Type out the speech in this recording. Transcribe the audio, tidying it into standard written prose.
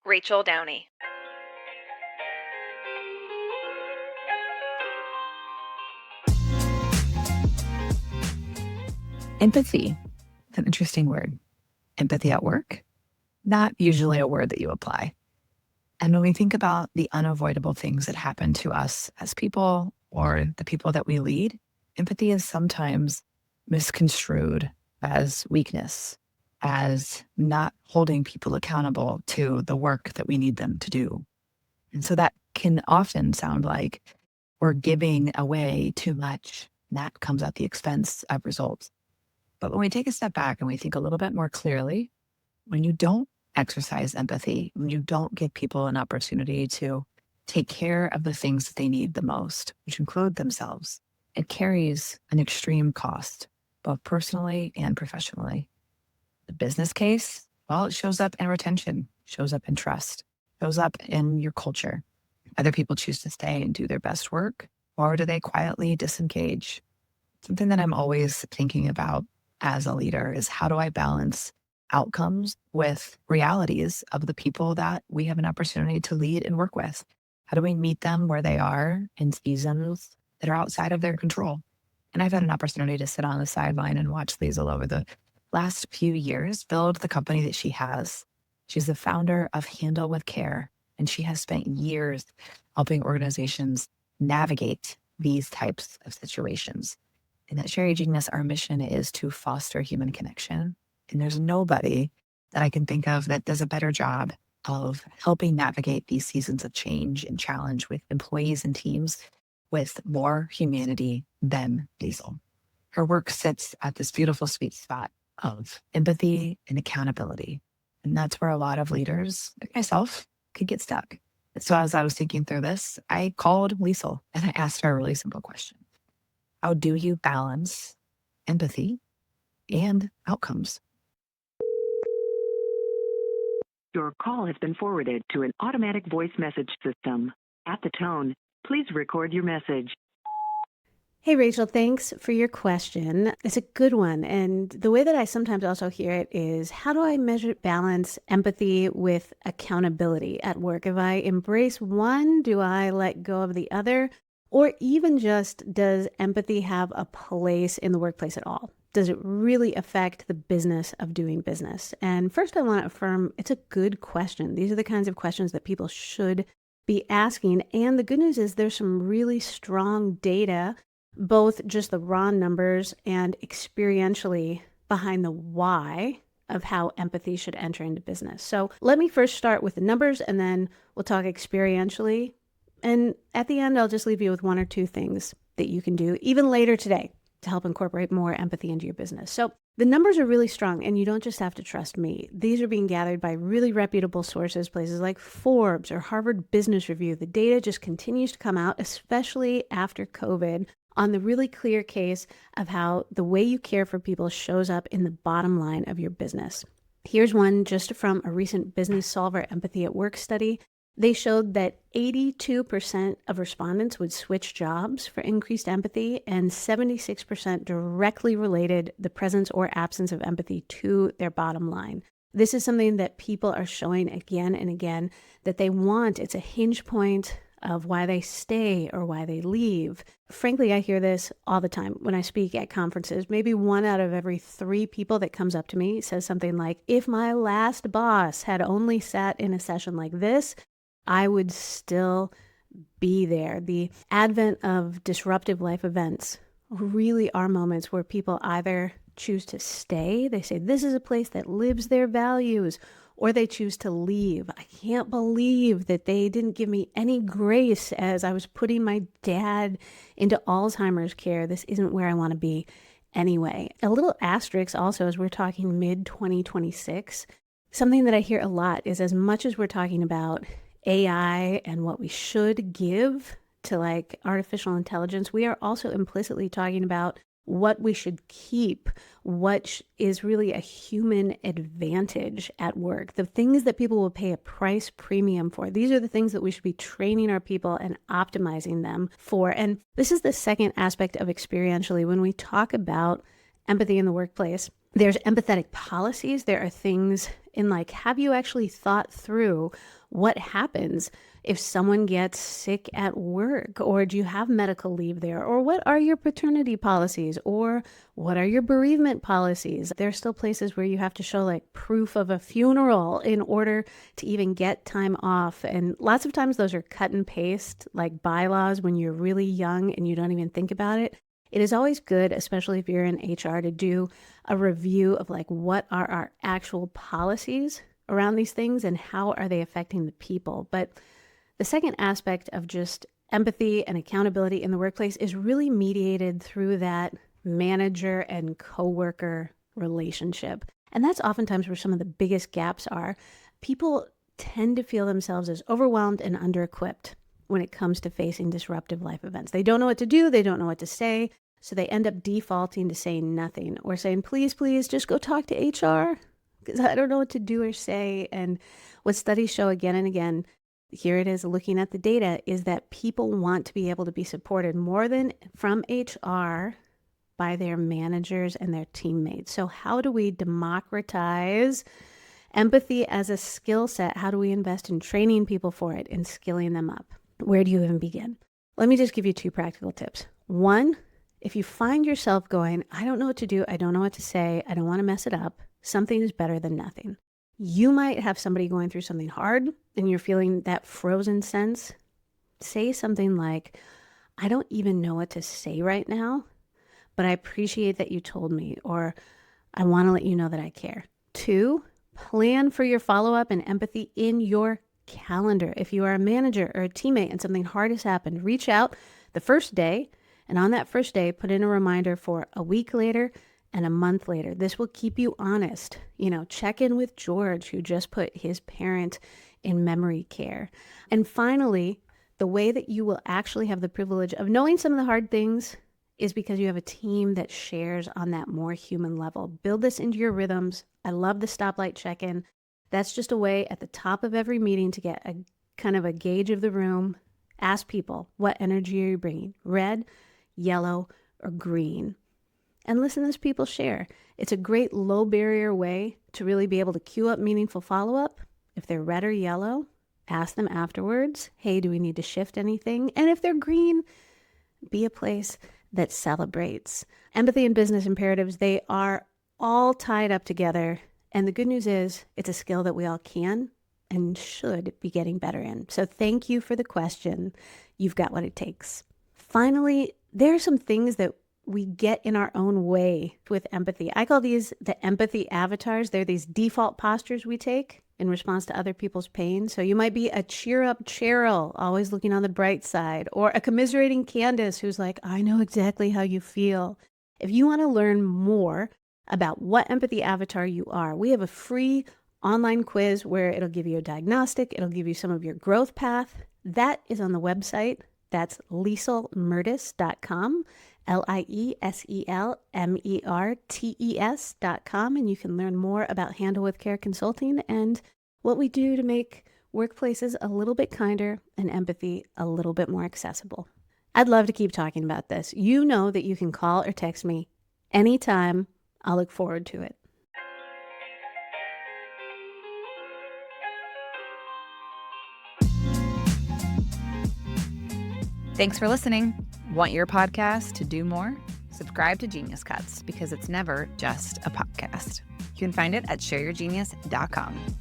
Rachel Downey. Empathy. It's an interesting word. Empathy at work, not usually a word that you apply. And when we think about the unavoidable things that happen to us as people or the people that we lead, empathy is sometimes misconstrued as weakness, as not holding people accountable to the work that we need them to do. And so that can often sound like we're giving away too much. That comes at the expense of results. But when we take a step back and we think a little bit more clearly, when you don't exercise empathy, when you don't give people an opportunity to take care of the things that they need the most, which include themselves, it carries an extreme cost, both personally and professionally. The business case, well, it shows up in retention, shows up in trust, shows up in your culture. Either people choose to stay and do their best work, or do they quietly disengage? Something that I'm always thinking about as a leader is how do I balance outcomes with realities of the people that we have an opportunity to lead and work with? How do we meet them where they are in seasons that are outside of their control? And I've had an opportunity to sit on the sideline and watch Liesel over the last few years build the company that she has. She's the founder of Handle with Care, and she has spent years helping organizations navigate these types of situations. And at Sherry Genius, our mission is to foster human connection. And there's nobody that I can think of that does a better job of helping navigate these seasons of change and challenge with employees and teams with more humanity than Liesel. Her work sits at this beautiful sweet spot of empathy and accountability. And that's where a lot of leaders, like myself, could get stuck. So as I was thinking through this, I called Liesel and I asked her a really simple question. How do you balance empathy and outcomes? Your call has been forwarded to an automatic voice message system. At the tone, please record your message. Hey, Rachel, thanks for your question. It's a good one. And the way that I sometimes also hear it is how do I balance empathy with accountability at work? If I embrace one, do I let go of the other? Or even just, does empathy have a place in the workplace at all? Does it really affect the business of doing business? And first, I want to affirm it's a good question. These are the kinds of questions that people should be asking. And the good news is there's some really strong data, both just the raw numbers and experientially behind the why of how empathy should enter into business. So let me first start with the numbers, and then we'll talk experientially. And at the end, I'll just leave you with one or two things that you can do even later today to help incorporate more empathy into your business. So the numbers are really strong, and you don't just have to trust me. These are being gathered by really reputable sources, places like Forbes or Harvard Business Review. The data just continues to come out, especially after COVID, on the really clear case of how the way you care for people shows up in the bottom line of your business. Here's one just from a recent Business Solver Empathy at Work study. They showed that 82% of respondents would switch jobs for increased empathy, and 76% directly related the presence or absence of empathy to their bottom line. This is something that people are showing again and again that they want. It's a hinge point of why they stay or why they leave. Frankly, I hear this all the time when I speak at conferences. Maybe 1 out of every 3 people that comes up to me says something like, if my last boss had only sat in a session like this, I would still be there. The advent of disruptive life events really are moments where people either choose to stay, they say this is a place that lives their values, or they choose to leave. I can't believe that they didn't give me any grace as I was putting my dad into Alzheimer's care. This isn't where I want to be anyway. A little asterisk also, as we're talking mid-2026, something that I hear a lot is, as much as we're talking about AI and what we should give to like artificial intelligence, we are also implicitly talking about what we should keep, what is really a human advantage at work, the things that people will pay a price premium for. These are the things that we should be training our people and optimizing them for. And this is the second aspect of experientially. When we talk about empathy in the workplace, There's empathetic policies. There are things in like, have you actually thought through what happens if someone gets sick at work? Or do you have medical leave there? Or what are your paternity policies? Or what are your bereavement policies? There are still places where you have to show like proof of a funeral in order to even get time off. And lots of times those are cut and paste, like bylaws when you're really young and you don't even think about it. It is always good, especially if you're in HR, to do a review of like, what are our actual policies around these things and how are they affecting the people? But the second aspect of just empathy and accountability in the workplace is really mediated through that manager and coworker relationship. And that's oftentimes where some of the biggest gaps are. People tend to feel themselves as overwhelmed and under-equipped when it comes to facing disruptive life events. They don't know what to do. They don't know what to say. So they end up defaulting to saying nothing or saying, please, just go talk to HR because I don't know what to do or say. And what studies show again and again, here it is looking at the data, is that people want to be able to be supported more than from HR by their managers and their teammates. So how do we democratize empathy as a skill set? How do we invest in training people for it and skilling them up? Where do you even begin? Let me just give you 2 practical tips. 1, if you find yourself going, I don't know what to do, I don't know what to say, I don't want to mess it up, something is better than nothing. You might have somebody going through something hard and you're feeling that frozen sense. Say something like, I don't even know what to say right now, but I appreciate that you told me, or I want to let you know that I care. 2, plan for your follow-up and empathy in your calendar. If you are a manager or a teammate and something hard has happened, reach out the first day, and on that first day, put in a reminder for a week later and a month later. This will keep you honest. Check in with George, who just put his parent in memory care. And finally, the way that you will actually have the privilege of knowing some of the hard things is because you have a team that shares on that more human level. Build this into your rhythms. I love the Stoplight check-in. That's just a way at the top of every meeting to get a kind of a gauge of the room. Ask people, what energy are you bringing? Red, yellow, or green? And listen as people share. It's a great low barrier way to really be able to queue up meaningful follow-up. If they're red or yellow, ask them afterwards, hey, do we need to shift anything? And if they're green, be a place that celebrates. Empathy and business imperatives, they are all tied up together. And the good news is it's a skill that we all can and should be getting better in. So thank you for the question. You've got what it takes. Finally, there are some things that we get in our own way with empathy. I call these the empathy avatars. They're these default postures we take in response to other people's pain. So you might be a cheer up Cheryl, always looking on the bright side, or a commiserating Candace who's like, I know exactly how you feel. If you want to learn more about what empathy avatar you are, we have a free online quiz where it'll give you a diagnostic. It'll give you some of your growth path. That is on the website. That's lieselmertes.com, LIESELMERTES.com. And you can learn more about Handle with Care Consulting and what we do to make workplaces a little bit kinder and empathy a little bit more accessible. I'd love to keep talking about this. You know that you can call or text me anytime. I'll look forward to it. Thanks for listening. Want your podcast to do more? Subscribe to Genius Cuts because it's never just a podcast. You can find it at shareyourgenius.com.